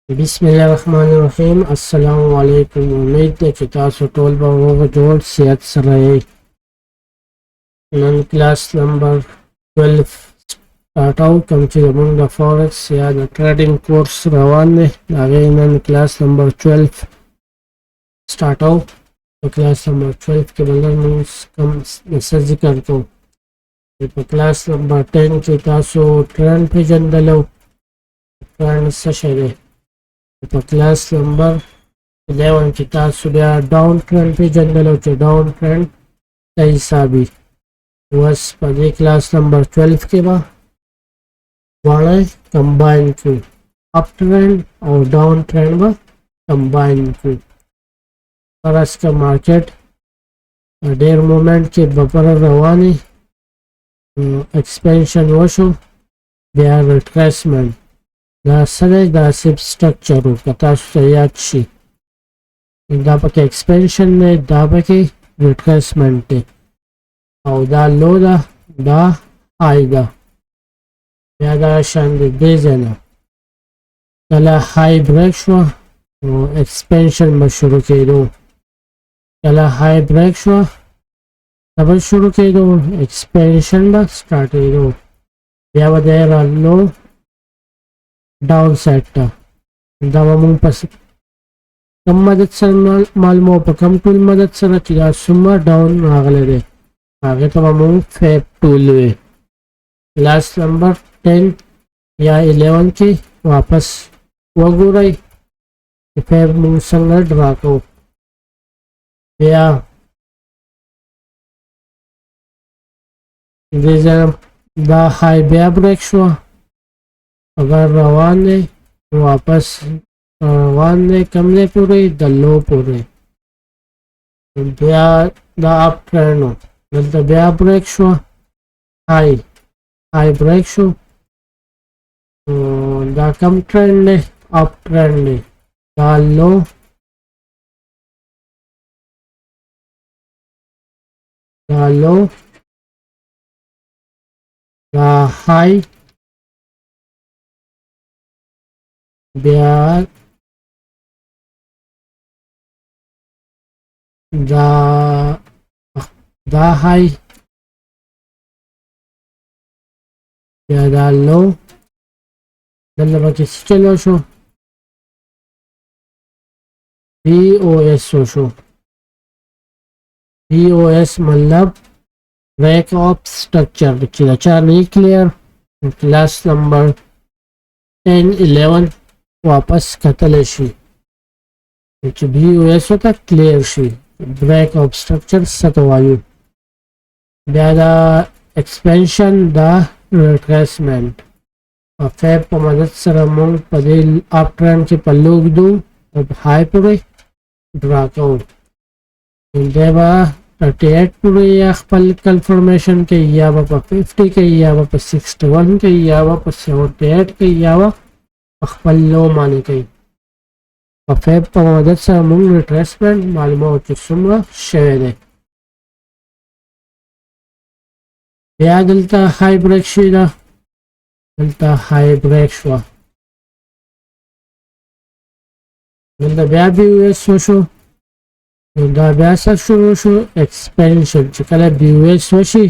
बिस्मिल्लाहिर्रहमानिर्रहीम। अस्सलाम वालेकुम। उम्मीद है कि तासु टोल बाबा जोड़ सेहत से रहे। नन क्लास नंबर 12 स्टार्ट आउट कम ची among the forex या द ट्रेडिंग कोर्स रवान है आगे नन क्लास नंबर 12 स्टार्ट आउट। तो क्लास नंबर 12 के बंदर में कम मैसेज करता हूँ। तो क्लास नंबर 10 की तासु ट्रेंड पे जंदलो ट्रेंड से शेरे। तो क्लास नंबर 11 की तासु बिया डाउन ट्रेंड पे जंदलो चे डाउन ट्रेंड का हिसाबी बस पहले क्लास नंबर 12 के बाद वाले कंबाइन की अप ट्रेंड और डाउन ट्रेंड में कंबाइन की पर इसका मार्केट डेर मोमेंट के बपर रवानी एक्सपेंशन वशो बिया रिट्रेसमेंट दा सरे दा सिप स्ट्रक्चर कता सयाची दा पके एक्सपेंशन ने दा पके रिट्रेसमेंट और दा लो दा हाई दा या दा शान दे जना कला हाई ब्रेक शो एक्सपेंशन में शुरू के दो कला हाई ब्रेक शो तब शुरू के दो एक्सपेंशन में स्टार्ट के दो या वदेरा लो डाउन साइड दवा मुंग पस कम मदद सर मालूम पर कम टूल मदद सर चिदा सुमा डाउन रागले दे आगे तो मुंग फेब टूल वे लास्ट नंबर 10 या 11 की वापस वगुरई फेब मुंग संगत राको या रीजन दा हाई बिया ब्रेक शो अगर रवान ने वापस रवान ने कमरे पूरे दल्लो पूरे बिया दा अप ट्रेंड हो मतलब बिया break show high break show दा कम ट्रेंड ने अप ट्रेंड ने दा लो दा हाई बिया दा हाई बिया दा लो मतलब किस चलो शो BOS शो BOS मतलब ब्रेक ऑफ स्ट्रक्चर चिदा नहीं क्लियर क्लास नंबर 10 11 वापस कतलेशी BOS होता क्लियर शी ब्रेक ऑफ स्ट्रक्चर सतवायु ज़्यादा एक्सपेंशन द रिट्रेसमेंट और फेब को मदद सर मुंग पदे अप ट्रेंड के पल्लू दो अब हाई पूरे ड्राको देवा 38 पूरे या पल कंफर्मेशन के या वापस 50 के या वापस 61 के या वापस 78 के या वापस पल्लो मानी के और फेब को मदद सर मुंग रिट्रेसमेंट मालूम हो चुका शेयर है या दलता हाई ब्रेक शीदा दलता हाई ब्रेक शो दलता ब्या BOS शो दा ब्या शुरू शो एक्सपेंशन चकला BOS शी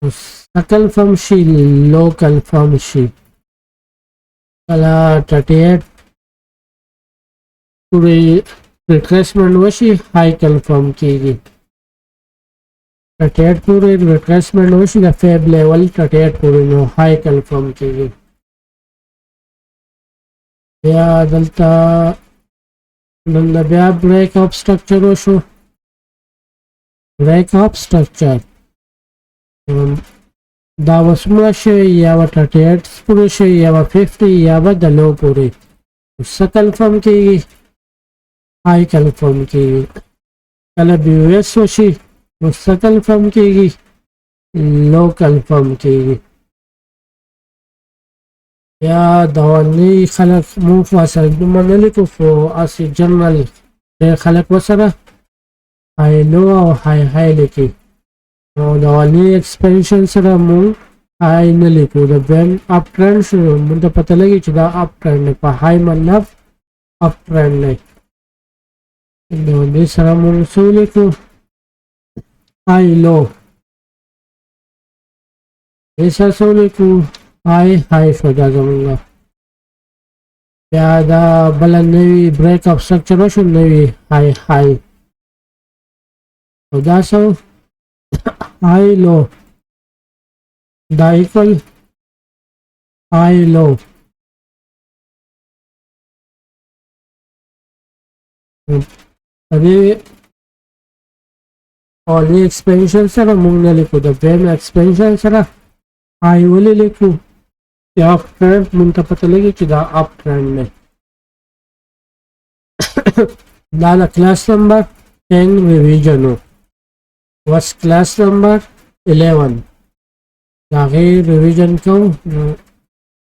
सकल फम शी लोकल फम शी कला 38 पूरी रिट्रेसमेंट वशी हाई कंफर्म कीगी 38 पूरे रिट्रेसमेंट वशी द फेब लेवल 38 पूरे नो हाई कंफर्म कीगी या दलता नंदा ब्या ब्रेक ऑफ स्ट्रक्चर वशो ब्रेक ऑफ स्ट्रक्चर दा वसमुला शे या 38 पूरे शे या 50 या दलो पूरे उससे कंफर्म कीगी हाई कंफर्म कीगी कल BOS वशी उससे कंफर्म कीगी लो कंफर्म कीगी या दवानी खलक मुफ वसल मनली को फो आसी जनरल खलक वसरा हाई लो और हाई लेके और दवानी एक्सपेंशन सरा मु हाई नली को द बेन अप ट्रेंड शुरू मुझे पता लगी चुदा अप ट्रेंड पर हाई मतलब अप ट्रेंड है। दे सर मूंग सोले को हाई लो ऐसा सोले को हाई हाई सोचा जाऊंगा ज़्यादा बला नवी ब्रेकअप स्ट्रक्चर हो नवी हाई हाई सोचा सो हाई लो डाइकल हाई लो अभी और ये एक्सपेंशन सर मूंगने लिखो द वेम एक्सपेंशन सर हाई वाले लिखो क्या अप ट्रेंड मुझे पता लगे कि दा अप ट्रेंड में दादा क्लास नंबर 10 रिवीजन हो was क्लास नंबर 11 दागे रिवीजन को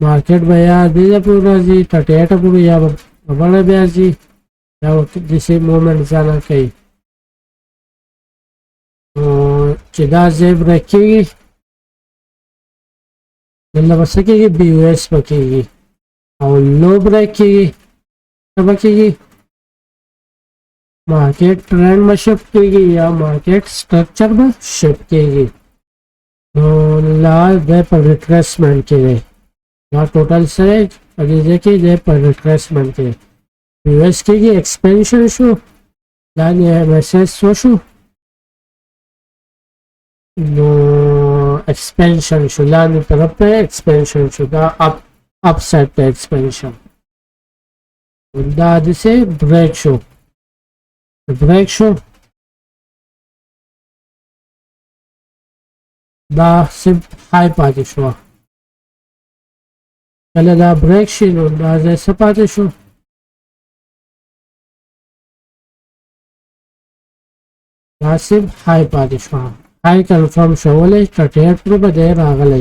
मार्केट भैया दे पूरा जी 38 पूरा या बड़ा भैया जी या जिसे मोमेंट जाना कहीं चिदा जेब रखेगी मतलब बसकेगी बीयूएस बकेगी और लोब रखेगी क्या बकेगी मार्केट ट्रेंड में शिफ्ट करेगी या मार्केट स्ट्रक्चर में शिफ्ट करेगी तो लाल दे पर रिट्रेसमेंट के लिए यहाँ टोटल से अभी देखिए दे पर रिट्रेसमेंट के बीयूएस की expansion show line MSS show no expansion should learn तरफ पे expansion should upside पे expansion उनका जिसे break da सिर्फ high पाते शो पहले da break शो da जैसे पाते शो da सिर्फ high पाते शो high confirm शो वाले 38 पर बदे रागले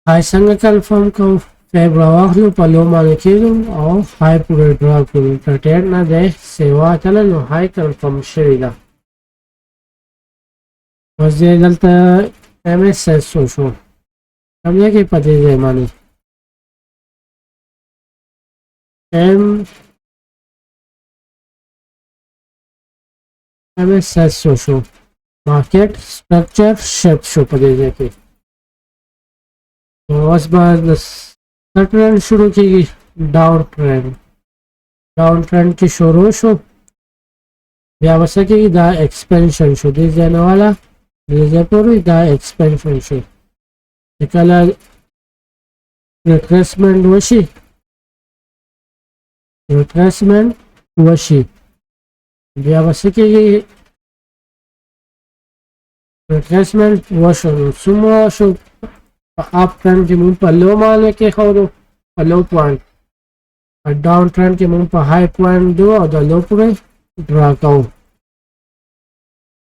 high संग confirm को फेब्रुआरी पलो माने किलो और हाई पूरे ड्रॉ करूं 38 ना दे सेवा चला नो हाई confirm शेगा बस ये गलता एमएसएस सोचो समझे कि पते दे माने एमएसएस सोचो मार्केट स्ट्रक्चर शेप शो पते दे के तो बस बाद ट्रेंड शुरू की डाउन ट्रेंड की शुरू शो व्यवस्था की दा एक्सपेंशन शो दी जाने वाला दी पूरी दा एक्सपेंशन शो निकला रिट्रेसमेंट वशी व्यवस्था की रिट्रेसमेंट वशो सुमो शो आप ट्रेंड के मुंह पर लो माने के खोरो लो पॉइंट और डाउन ट्रेंड के मुंह पर हाई पॉइंट दो और लो पूरे ड्रा करो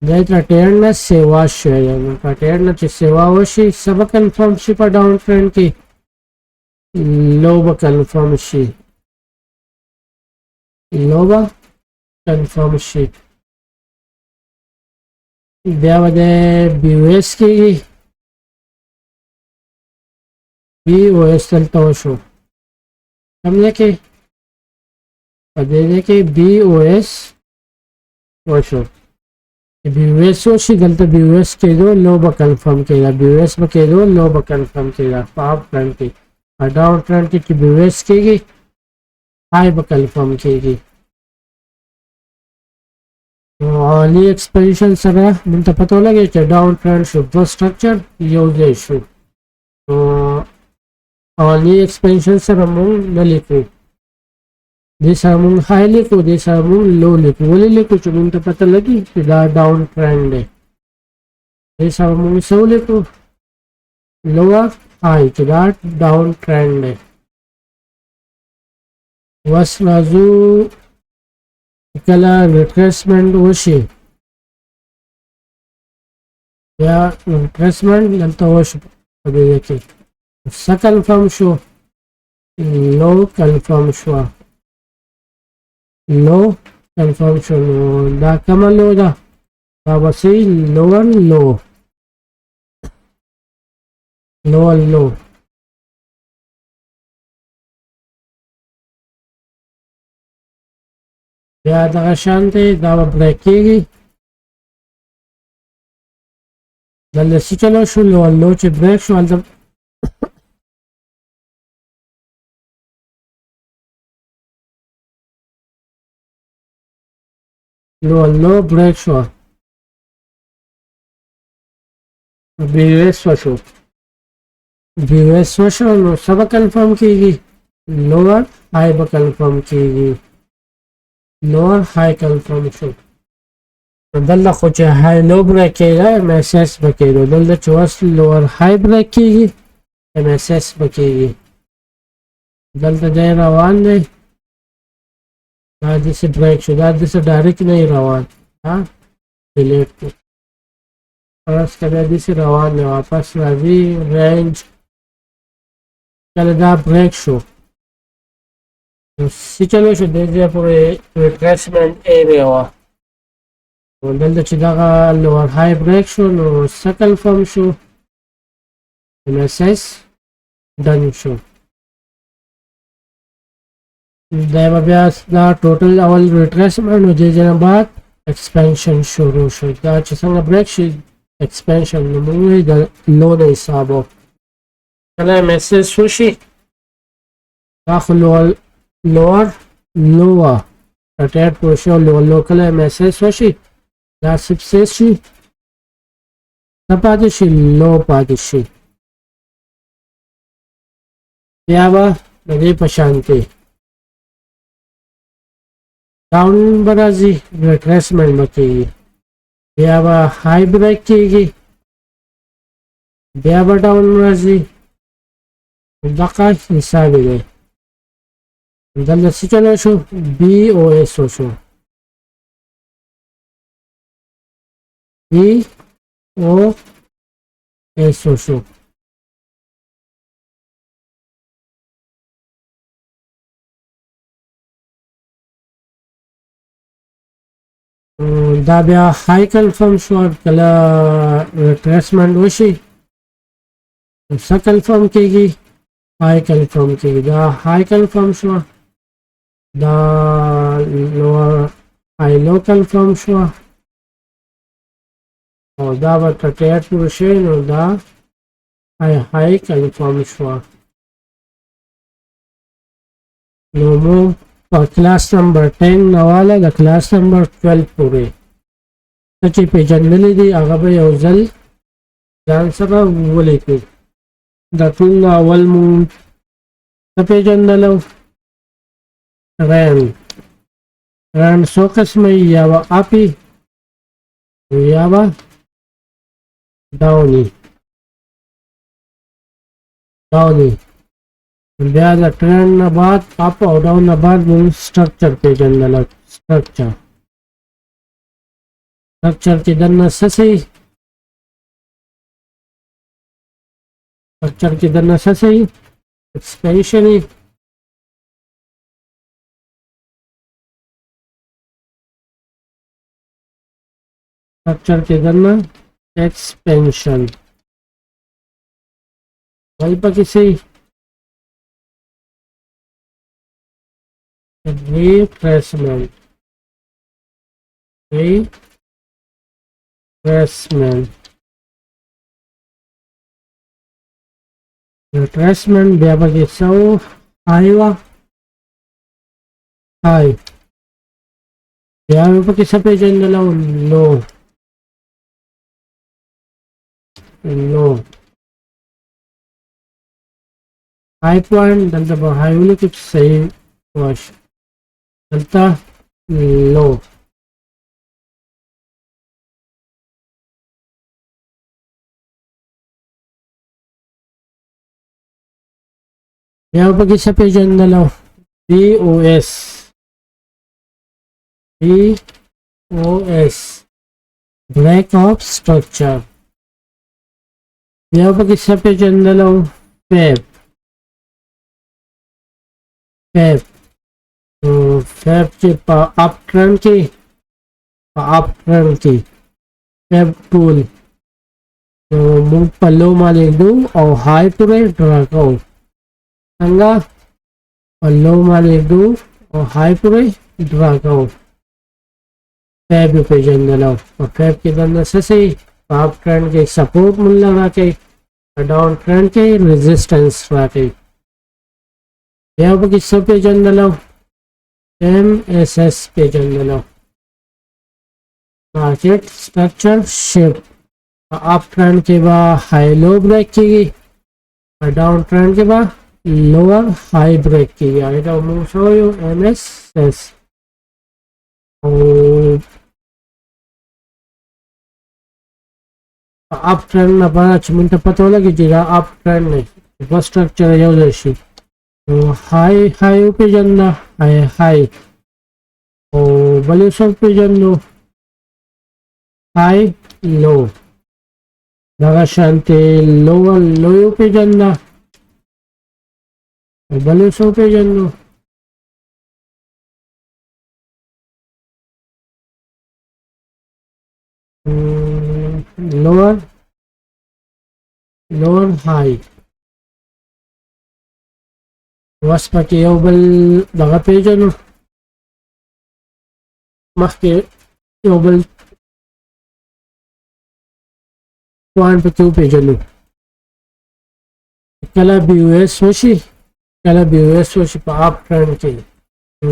नहीं टेरना सेवा शेयर टेरना की सेवा वशी सब कंफर्म शी पर डाउन ट्रेंड की लोब कंफर्म शी लोबा कंफर्म शी ब्यावदे बीयूएस की बीओएस चलता शो समझे कि पदेने के बीओएस शो बीयूएस शी गलत बीयूएस के दो लो ब कंफर्म केगा बीयूएस में के दो लो ब कंफर्म केगा पाप ट्रेंड की और डाउन ट्रेंड की बीयूएस केगी हाई ब कंफर्म केगी और ये एक्सपेंशन सर मुझे पता लगे कि डाउन ट्रेंड शुभ स्ट्रक्चर यूज इशू तो और ये एक्सपेंशन सर मूंग न लिखो दिस मूंग हाई लिखो दिस मूंग लो लिखो वो लिखो जो मुझे पता लगी कि डाउन ट्रेंड है दिस मूंग सो लिखो लोअर हाई कि डाउन ट्रेंड है वस राजू कला रिट्रेसमेंट वशी या रिट्रेसमेंट नंतर वश अभी देखिए सा कंफर्म शो लो कंफर्म शो लो कंफर्म शो दा कमल लो दा बसी लोअर लो بیا دغه شان دی دا به بریک کېږي دلته څه چلو شو لو چې بریک شو هلته لو بریک شو بیویس وشو بیویس وشو نو څه به کنفرم کېږي لوور های به کنفرم کېږي لوور های کنفرم شو دلته خو چې های لو بریک کېږي ایم ایس ایس به کېږي دلته چې اوس لوور های بریک کېږي ایم ایس ایس به کېږي دلته دی روان دی دا داسې بریک شو دا داسې ډایرکټ نه روان ها ډیلیټ کړو فرض کړه داسې روان دی واپس راځي رینج کله دا بریک شو نو څه چلو شو دې ځای پورې ریټریسمنټ ایریا وه دلته چې دغه لوور های بریک شو نو څه کنفرم شو ایم ایس ایس ډن شو دا به بیا دا ټوټل اول ریټریسمنټ نو دې ځای نه بعد ایکسپینشن شروع شو دا چې څنګه بریک شي ایکسپینشن نو موږ د لو د حسابو کله ایم ایس ایس وشي دا خو لوور لوه اټیټ پوشو لو کله ایم ایس ایس وشي دا سبسیس شي څه پاتې شي لو پاتې شي بیا به د دې په شانتې ډاون به راځي ریټریسمنټ به کېږي بیا به های بریک کېږي بیا به ډاون راځي دغه حساب دی دلته څه چلو شو بی او ایس وشو بی او ایس وشو دا بیا های کنفرم شو کله ریټریسمنټ وشي څه کنفرم کېږي های کنفرم کېږي دا های کنفرم شو دا لوور های لو کنفرم شو او دا به 38 پورې شوی نو دا های کنفرم شو نو موږ په کلاس نمبر 10 نواله د کلاس نمبر 12 پورې څه چې پیژندلې دي هغه به یو ځل ځان سره ولیکو دا ټول اول مونږ څه پیژندلو رن څو قسمه یا به اپي یا به ډاوني بیا د ټرن نه بعد اپ او ډاون نه بعد مونږ سټرکچر پیژندلو سټرکچر کې دننه څه شي سټرکچر کې دننه څه شي ایکسپینشن سټرکچر کې دننه ایکسپینشن بل پکې شي retracement بیا پکې څو های بیا پکې څه پیژندلو لو های پوینټ دلته به های ولیکو چې صحیح واش دلته لو بیا پکې څه پیژندلو بی او ایس break of structure بیا پکې څه پیژندلو فیب چې په اپ ټرن کې فیب ټول موږ په لو باندې ډو او های پورې ډرا کوو څنګه په لو باندې ډو او های پورې ډرا کوو फैब पेजंदलो और फैब के दंड से अप ट्रेंड के सपोर्ट मूल्य राके डाउन ट्रेंड के रेजिस्टेंस राके अब किस पेजंदलो MSS पेजंदलो market structure shape up trend के बाद हाई लो ब्रेक की और डाउन ट्रेंड के बाद लोअर हाई ब्रेक की I will show you MSS up trend ना 5 मिनट पता लगे जीरा अप ट्रेंड नहीं बस स्ट्रक्चर है जैसी तो हाई हाई पे जाना हाई हाई और बड़े सब पे जानो हाई लो लगा शांति लोअर लो पे जाना बड़े सब पे जानो lower high was pati yobal daga page no mahke yobal point pati page no kala BUS hoshi pa up trend ke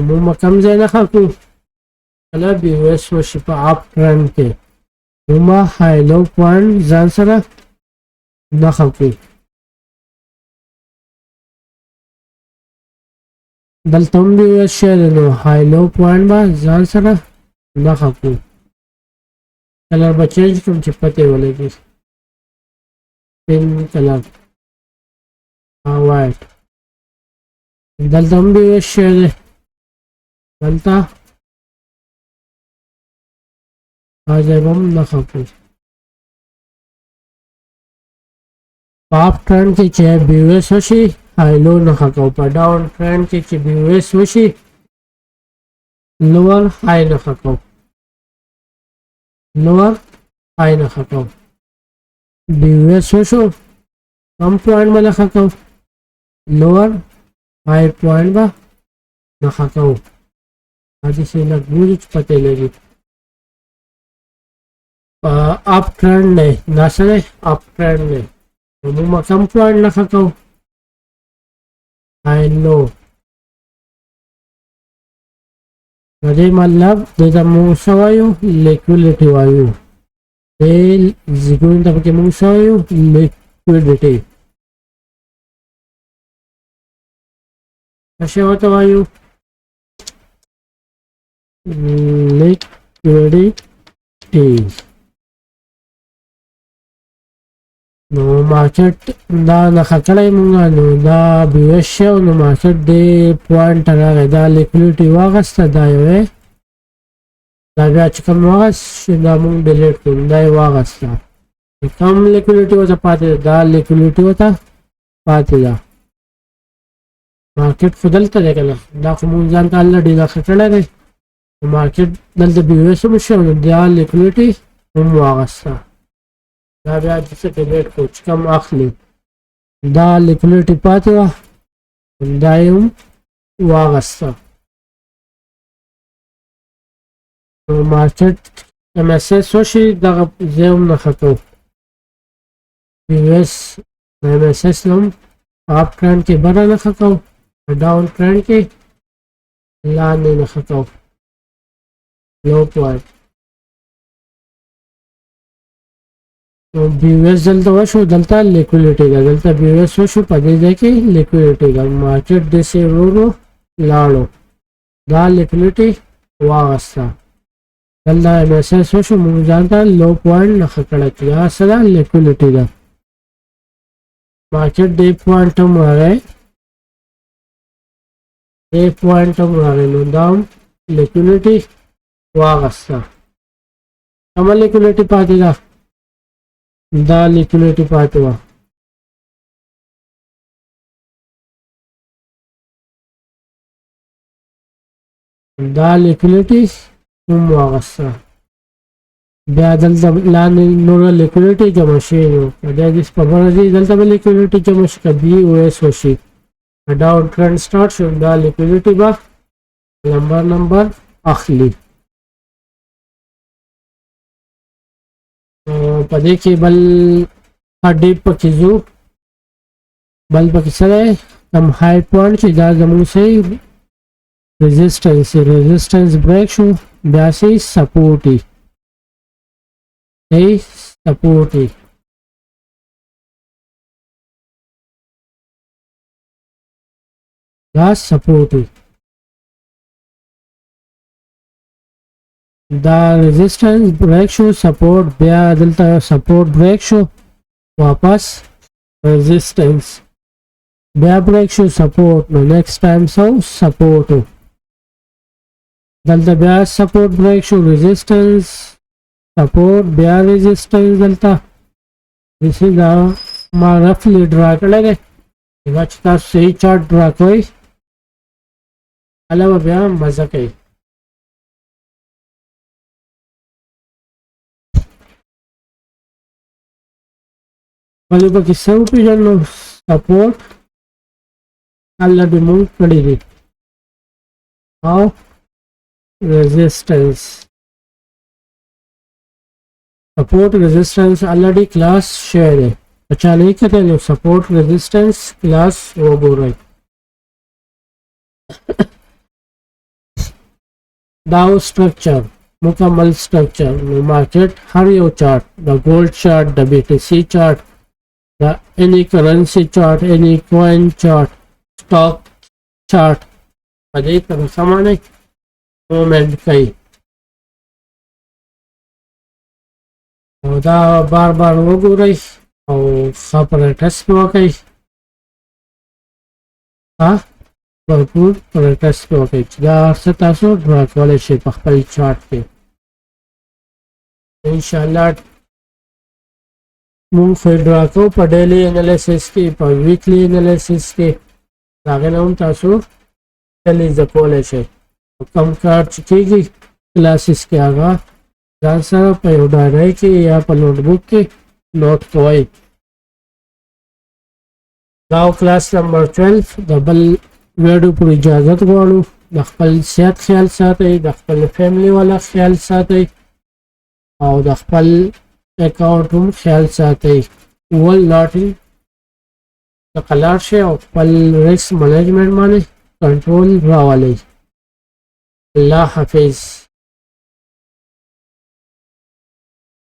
mo makam zai na khaku kala BUS hoshi pa up trend ke mo high low point zan sara na khaku दलतम भी share high low point बा जान सरा ना खाकू कलर बा चेंज कम चिपते वाले की पिंक कलर वाइट दलतम भी शेयर दलता आ जाए बम ना खाकू पाप ट्रेंड की चाहे BUS होशी हाई लो ना खाकू पर डाउन ट्रेंड की चाहे BUS होशी लोअर हाई ना खाकू लोअर हाई ना खाकू BUS होशो कम पॉइंट में ना खाकू लोअर हाई पॉइंट बा ना खाकू आज से ना गुरुज पते लगी अप ट्रेंड नहीं ना सरे अप ट्रेंड नहीं mo कम पॉइंट ना खाकू I know अरे मतलब जैसा मुसावायु लिक्विडिटी वायु जिकुन तब के मुसावायु लिक्विडिटी कशे होता वायु liquidity no market da nakakala mo nga no da BUS no market de point talaga da liquidity wagasta dayo da chikam wagas da mong delete kun da wagasta kam liquidity wata pati da liquidity wata pati da market fudalta dekala da kumun janta already nakakala ne market dalta BUS mo siya da liquidity wagasta da जिसे डिलीट कुछ कम आखली दा लिक्विडिटी पाते वा दायम वागस्ता तो market MSS होशी दा जेम न खतो BUS MSS नम अप ट्रेंड के बड़ा न खतो डाउन ट्रेंड के लाने न खतो लो पॉइंट तो BUS जलता वशो दलता लिक्विडिटी का दलता BUS वशो पदे देके लिक्विडिटी का मार्केट देसे रो लाड़ो दा लिक्विडिटी वागस्ता दलता MSS वशो मुझे जानता लो पॉइंट न खकड़ा किया सदा लिक्विडिटी का मार्केट डे पॉइंट हम आ गए डे पॉइंट हम आ गए नो दाम लिक्विडिटी वागस्ता कम लिक्विडिटी पाती था da liquidity पातवा da liquidity तुम वागस्ता ब्यादल लाने नोरा liquidity जमशेनो अदे जिस पबरजी दल तब liquidity जमश का BUS होशी down trend start show da liquidity बा नंबर आखली په دې کې بل هډې پکې ځو بل پکې سره کم های پوینټ چې دا زموږ سي resistance break شو بیا سي سپورټ دا سپورټ دا resistance break شو سپورټ بیا دلته سپورټ break شو واپس resistance بیا break شو سپورټ نو next time سپورټ دلته بیا سپورټ break شو resistance سپورټ بیا resistance دلته this is the ما roughly draw کړل دی دا چې تاسو صحیح چارت draw کوئ علاوه بیا مزه کوي بلې پکې څه وپېژنو سپورټ الله دې مونږ کړی دی او resistance support resistance already class share है अच्छा नहीं कहते हैं support resistance class वो बोल रहे दाव structure मुकम्मल structure market her yo chart the gold chart the BTC chart the any currency chart any coin chart stock chart अधिक सामान्य مومنٹ کوي او دا بار بار وګورئ او خبره ټیسټ وکړئ भरपूर پریکټس وکړئ چې دا څه تاسو ډرا کولی شئ په خپل چارت کې انشاءالله مونږ خو ډرا کوو په ډیلی انالیسس کې په ویکلی انالیسس کې د هغې نه هم تاسو ډیلی زده کولی شئ کم کار چې کېږي کلاسز کې هغه ځان سره په یو ډایري کې یا په نوټ بک کې نوٹ کوئ دا کلاس نمبر 12 د بل ویډیو پر اجازت غواړو د خپل صحت خیال ساتئ د خپل فیملی والا خیال ساتئ او د خپل اکاونټ هم خیال ساتئ ول لاټي تقلار شي او خپل ریسک مینجمنټ باندې کنټرول راولئ الله حافظ